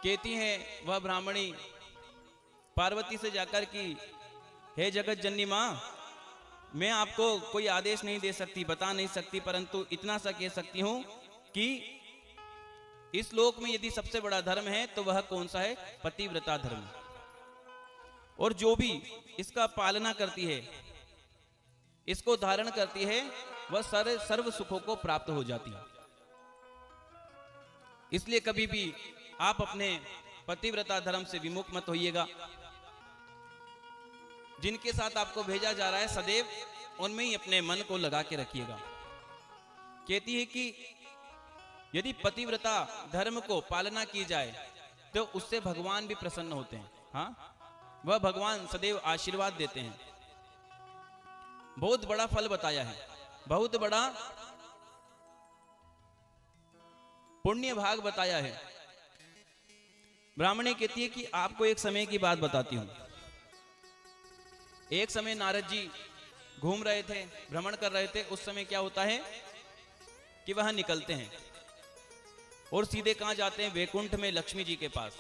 कहती है वह ब्राह्मणी पार्वती से जाकर कि हे जगत जननी माँ, मैं आपको कोई आदेश नहीं दे सकती, बता नहीं सकती, परंतु इतना सा कह सकती हूं कि इस लोक में यदि सबसे बड़ा धर्म है तो वह कौन सा है? पतिव्रता धर्म। और जो भी इसका पालना करती है, इसको धारण करती है, वह सर्व सुखों को प्राप्त हो जाती है। इसलिए कभी भी आप अपने पतिव्रता धर्म से विमुख मत होइएगा। जिनके साथ आपको भेजा जा रहा है सदैव उनमें ही अपने मन को लगा के रखिएगा। कहती है कि यदि पतिव्रता धर्म को पालना की जाए तो उससे भगवान भी प्रसन्न होते हैं। हाँ, वह भगवान सदैव आशीर्वाद देते हैं। बहुत बड़ा फल बताया है, बहुत बड़ा पुण्य भाग बताया है। ब्राह्मणी कहती है कि आपको एक समय की बात बताती हूं। एक समय नारद जी घूम रहे थे, भ्रमण कर रहे थे। उस समय क्या होता है कि वह निकलते हैं और सीधे कहां जाते हैं? वैकुंठ में लक्ष्मी जी के पास।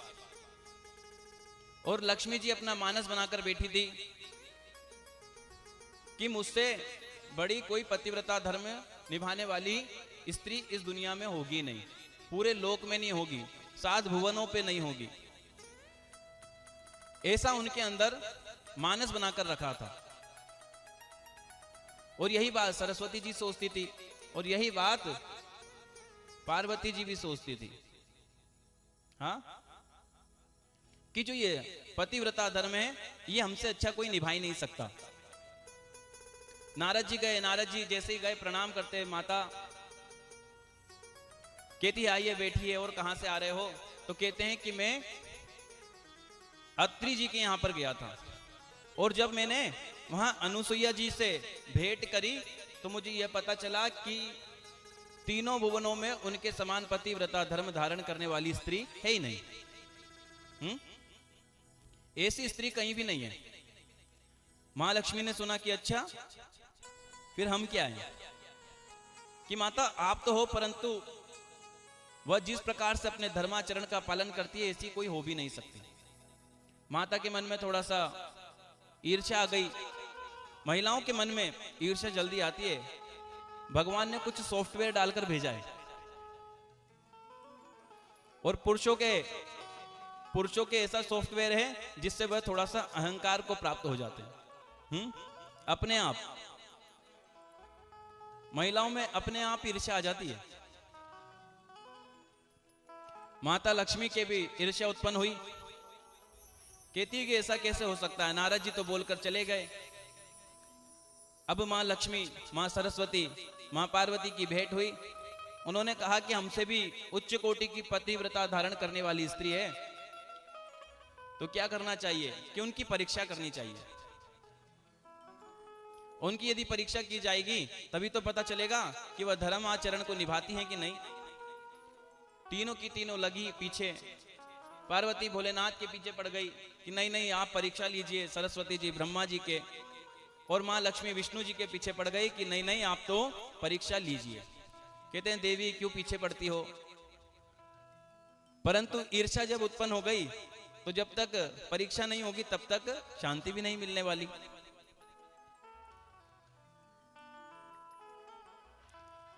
और लक्ष्मी जी अपना मानस बनाकर बैठी थी कि मुझसे बड़ी कोई पतिव्रता धर्म निभाने वाली स्त्री इस दुनिया में होगी नहीं, पूरे लोक में नहीं होगी, 7 भुवनों पे नहीं होगी। ऐसा उनके अंदर मानस बनाकर रखा था। और यही बात सरस्वती जी सोचती थी और यही बात पार्वती जी भी सोचती थी। हाँ, कि जो ये पतिव्रता धर्म है ये हमसे अच्छा कोई निभा ही नहीं सकता। नारद जी गए, नारद जी जैसे ही गए प्रणाम करते, माता कहती आइए बैठिए। और कहां से आ रहे हो? तो कहते हैं कि मैं अत्रि जी के यहां पर गया था और जब मैंने वहां अनुसुईया जी से भेंट करी तो मुझे यह पता चला कि तीनों भुवनों में उनके समान पतिव्रता धर्म धारण करने वाली स्त्री है ही नहीं। ऐसी स्त्री कहीं भी नहीं है। मां लक्ष्मी ने सुना कि अच्छा, फिर हम क्या हैं कि माता आप तो हो, परंतु वह जिस प्रकार से अपने धर्माचरण का पालन करती है ऐसी कोई हो भी नहीं सकती। माता के मन में थोड़ा सा ईर्ष्या आ गई। महिलाओं के मन में ईर्ष्या जल्दी आती है। भगवान ने कुछ सॉफ्टवेयर डालकर भेजा है और पुरुषों के ऐसा सॉफ्टवेयर है जिससे वह थोड़ा सा अहंकार को प्राप्त हो जाते हैं। अपने आप महिलाओं में अपने आप ईर्ष्या आ जाती है। माता लक्ष्मी के भी ईर्ष्या उत्पन्न हुई। कहती है कि ऐसा कैसे हो सकता है? नारद जी तो बोलकर चले गए। अब मां लक्ष्मी, मां सरस्वती, मां पार्वती की भेंट हुई। उन्होंने कहा कि हमसे भी उच्च कोटि की पतिव्रता धारण करने वाली स्त्री है, तो क्या करना चाहिए? कि उनकी परीक्षा करनी चाहिए। उनकी यदि परीक्षा की जाएगी तभी तो पता चलेगा कि वह धर्म आचरण को निभाती हैं कि नहीं। तीनों की तीनों लगी पीछे। पार्वती भोलेनाथ के पीछे पड़ गई कि नहीं नहीं आप परीक्षा लीजिए। सरस्वती जी ब्रह्मा जी के और मां लक्ष्मी विष्णु जी के पीछे पड़ गई कि नहीं नहीं आप तो परीक्षा लीजिए। कहते हैं देवी क्यों पीछे पड़ती हो? परंतु ईर्ष्या जब उत्पन्न हो गई तो जब तक परीक्षा नहीं होगी तब तक शांति भी नहीं मिलने वाली।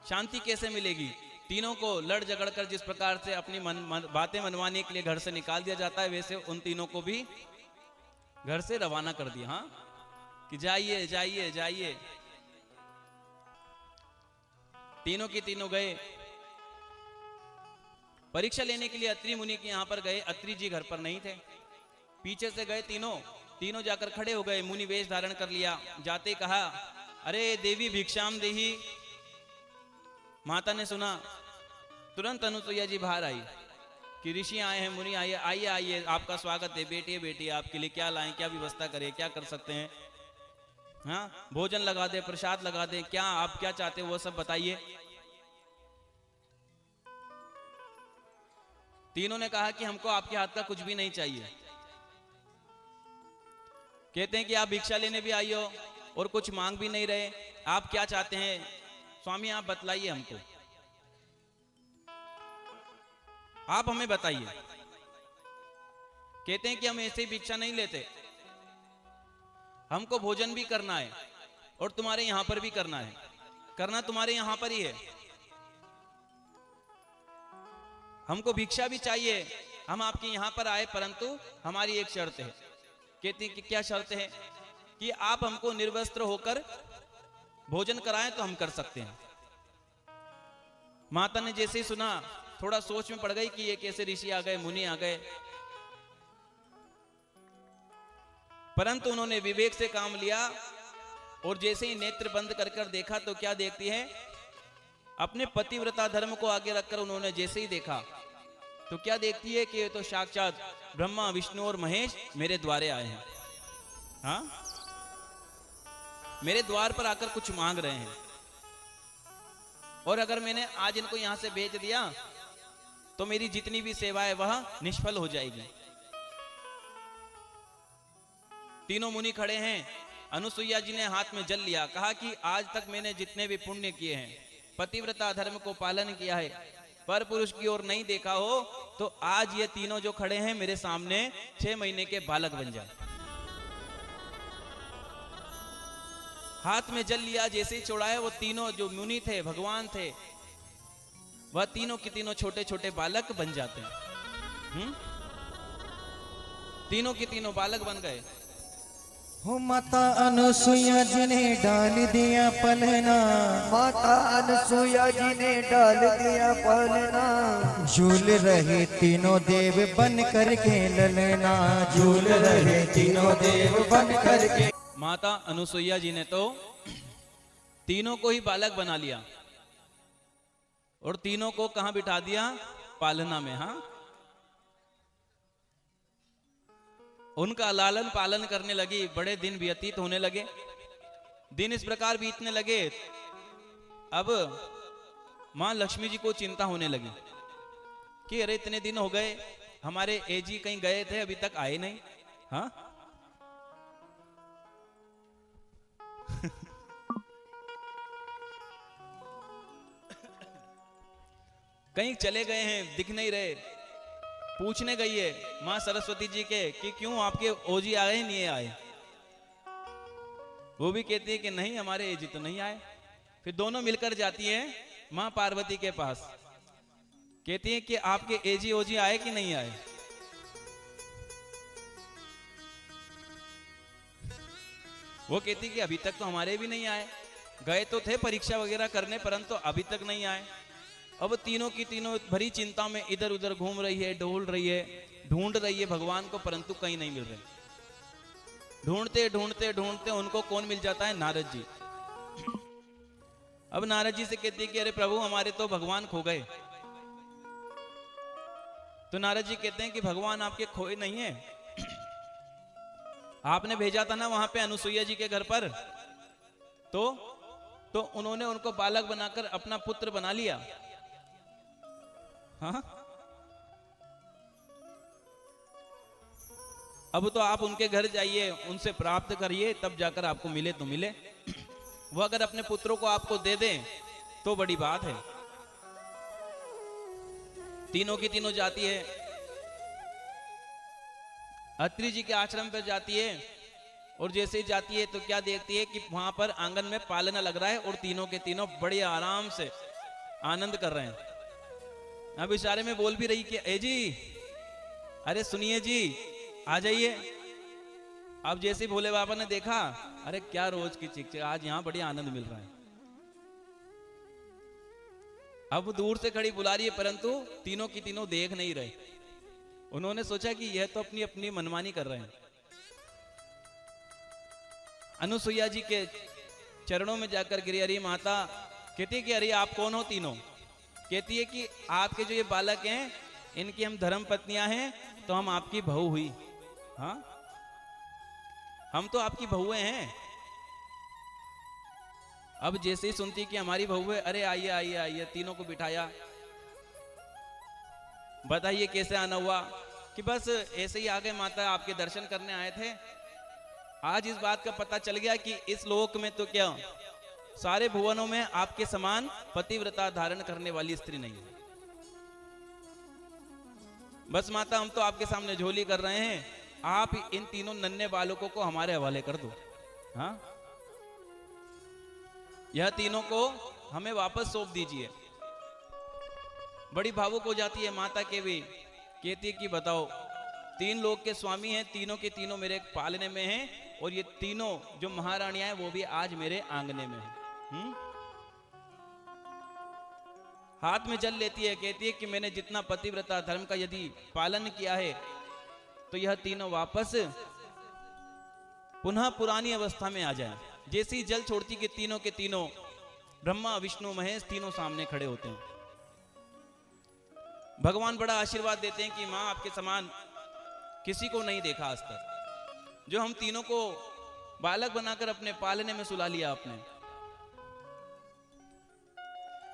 शांति कैसे मिलेगी? तीनों को लड़ झगड़ कर जिस प्रकार से अपनी बातें मनवाने के लिए घर से निकाल दिया जाता है, वैसे उन तीनों को भी घर से रवाना कर दिया। हाँ, कि जाइए जाइए जाइए। तीनों की तीनों गए परीक्षा लेने के लिए। अत्रि मुनि के यहां पर गए। अत्रि जी घर पर नहीं थे। पीछे से गए तीनों जाकर खड़े हो गए। मुनि वेश धारण कर लिया। जाते कहा अरे देवी भिक्षाम देही। माता ने सुना, तुरंत अनुसुईया जी बाहर आई कि ऋषि आए हैं, मुनि आइए आइए आइए, आपका स्वागत है, बैठिए बैठिए, आपके लिए क्या लाएं, क्या व्यवस्था करें, क्या कर सकते हैं? हाँ, भोजन लगा दे, प्रसाद लगा दे, क्या आप क्या चाहते हो वो सब बताइए। तीनों ने कहा कि हमको आपके हाथ का कुछ भी नहीं चाहिए। कहते हैं कि आप भिक्षा लेने भी आई हो और कुछ मांग भी नहीं रहे, आप क्या चाहते हैं स्वामी? आप बतलाइए हमको, आप हमें बताइए। कहते हैं कि हम ऐसे ही भिक्षा नहीं लेते, हमको भोजन भी करना है और तुम्हारे यहां पर भी करना है। करना तुम्हारे यहां पर ही है, हमको भिक्षा भी चाहिए, हम आपके यहां पर आए, परंतु हमारी एक शर्त है। कहते हैं कि क्या शर्त है? कि आप हमको निर्वस्त्र होकर भोजन कराएं तो हम कर सकते हैं। माता ने जैसे ही सुना थोड़ा सोच में पड़ गई कि ये कैसे ऋषि आ गए, मुनि आ गए, परंतु उन्होंने विवेक से काम लिया और जैसे ही नेत्र बंद कर कर देखा तो क्या देखती है? अपने पतिव्रता धर्म को आगे रखकर उन्होंने जैसे ही देखा तो क्या देखती है कि ये तो साक्षात ब्रह्मा विष्णु और महेश मेरे द्वारे आए हैं। हाँ, मेरे द्वार पर आकर कुछ मांग रहे हैं, और अगर मैंने आज इनको यहां से भेज दिया तो मेरी जितनी भी सेवा है वह निष्फल हो जाएगी। तीनों मुनि खड़े हैं, अनुसुईया जी ने हाथ में जल लिया, कहा कि आज तक मैंने जितने भी पुण्य किए हैं, पतिव्रता धर्म को पालन किया है, पर पुरुष की ओर नहीं देखा हो, तो आज ये तीनों जो खड़े हैं मेरे सामने 6 महीने के बालक बन जाए। हाथ में जल लिया, जैसे ही छोड़ा है वो तीनों जो मुनि थे, भगवान थे, वह तीनों के तीनों छोटे छोटे बालक बन जाते हैं। तीनों के तीनों बालक बन गए। हो माता अनुसुईया जी ने डाल दिया पलना, माता अनुसुईया जी ने डाल दिया पलना, झूल रहे तीनों देव बन करके ललना, झूल रहे तीनों देव बन करके। माता अनुसुईया जी ने तो तीनों को ही बालक बना लिया और तीनों को कहां बिठा दिया? पालना में। हाँ, उनका लालन पालन करने लगी, बड़े दिन व्यतीत होने लगे। दिन इस प्रकार बीतने लगे, अब मां लक्ष्मी जी को चिंता होने लगी कि अरे इतने दिन हो गए, हमारे एजी कहीं गए थे, अभी तक आए नहीं। हाँ, कहीं चले गए हैं, दिख नहीं रहे। पूछने गई है मां सरस्वती जी के कि क्यों आपके ओजी आए नहीं आए? वो भी कहती है कि नहीं, हमारे एजी तो नहीं आए। फिर दोनों मिलकर जाती है मां पार्वती के पास, कहती है कि आपके एजी ओजी आए कि नहीं आए? वो कहती कि अभी तक तो हमारे भी नहीं आए, गए तो थे परीक्षा वगैरह करने, परंतु अभी तक नहीं आए। अब तीनों की तीनों भरी चिंता में इधर उधर घूम रही है, डोल रही है, ढूंढ रही है भगवान को, परंतु कहीं नहीं मिल रहे। ढूंढते ढूंढते ढूंढते उनको कौन मिल जाता है? नारद जी। अब नारद जी से कहती है कि अरे प्रभु, हमारे तो भगवान खो गए। तो नारद जी कहते हैं कि भगवान आपके खोए नहीं है, आपने भेजा था ना वहां पे अनुसुईया जी के घर पर, तो उन्होंने उनको बालक बनाकर अपना पुत्र बना लिया। हाँ, अब तो आप उनके घर जाइए, उनसे प्राप्त करिए, तब जाकर आपको मिले तो मिले। वो अगर अपने पुत्रों को आपको दे दें तो बड़ी बात है। तीनों की तीनों जाती है, अत्रि जी के आश्रम पर जाती है, और जैसे ही जाती है तो क्या देखती है कि वहां पर आंगन में पालना लग रहा है और तीनों के तीनों बड़े आराम से आनंद कर रहे हैं। अब इशारे में बोल भी रही कि ए जी, अरे सुनिए जी, आ जाइए। अब जैसे भोले बाबा ने देखा, अरे क्या रोज की चिक, आज यहां बड़ी आनंद मिल रहा है। अब दूर से खड़ी बुला रही है, परंतु तीनों की तीनों देख नहीं रहे। उन्होंने सोचा कि यह तो अपनी अपनी मनमानी कर रहे हैं। अनुसुईया जी के चरणों में जाकर गिरी, अरे माता, कहती है कि अरे आप कौन हो तीनों? कहती है कि आपके जो ये बालक हैं, इनकी हम धर्म पत्नियां हैं, तो हम आपकी बहू हुई। हाँ, हम तो आपकी बहुएं हैं। अब जैसे ही सुनती कि हमारी बहू है, अरे आइए आइए आइए, तीनों को बिठाया। बताइए कैसे आना हुआ? कि बस ऐसे ही आ गए माता, आपके दर्शन करने आए थे। आज इस बात का पता चल गया कि इस लोक में तो क्या, सारे भुवनों में आपके समान पतिव्रता धारण करने वाली स्त्री नहीं है। बस माता हम तो आपके सामने झोली कर रहे हैं, आप इन तीनों नन्हे बालकों को हमारे हवाले कर दो। हाँ, यह तीनों को हमें वापस सौंप दीजिए। बड़ी भावुक हो जाती है माता के भी, कहती है कि बताओ, तीन लोग के स्वामी हैं, तीनों के तीनों मेरे पालने में हैं, और ये तीनों जो महारानियां हैं वो भी आज मेरे आंगने में हैं। हाथ में जल लेती है, कहती है कि मैंने जितना पतिव्रता धर्म का यदि पालन किया है तो यह तीनों वापस पुनः पुरानी अवस्था में आ जाए। जैसे ही जल छोड़ती कि तीनों के तीनों ब्रह्मा विष्णु महेश तीनों सामने खड़े होते हैं। भगवान बड़ा आशीर्वाद देते हैं कि मां आपके समान किसी को नहीं देखा आज तक, जो हम तीनों को बालक बनाकर अपने पालने में सुला लिया आपने।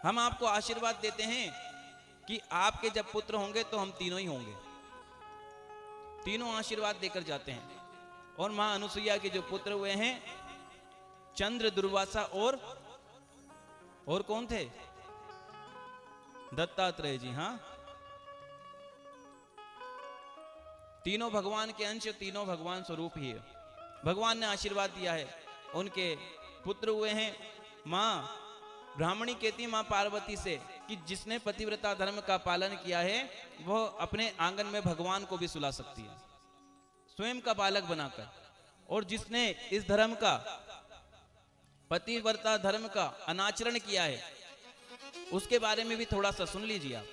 हम आपको आशीर्वाद देते हैं कि आपके जब पुत्र होंगे तो हम तीनों ही होंगे। तीनों आशीर्वाद देकर जाते हैं। और मां अनुसुईया के जो पुत्र हुए हैं, चंद्र, दुर्वासा और कौन थे? दत्तात्रेय जी। हाँ, तीनों भगवान के अंश, तीनों भगवान स्वरूप ही है। भगवान ने आशीर्वाद दिया है, उनके पुत्र हुए हैं। मां ब्राह्मणी कहती है मां पार्वती से कि जिसने पतिव्रता धर्म का पालन किया है वह अपने आंगन में भगवान को भी सुला सकती है, स्वयं का बालक बनाकर। और जिसने इस धर्म का, पतिव्रता धर्म का अनाचरण किया है, उसके बारे में भी थोड़ा सा सुन लीजिए आप।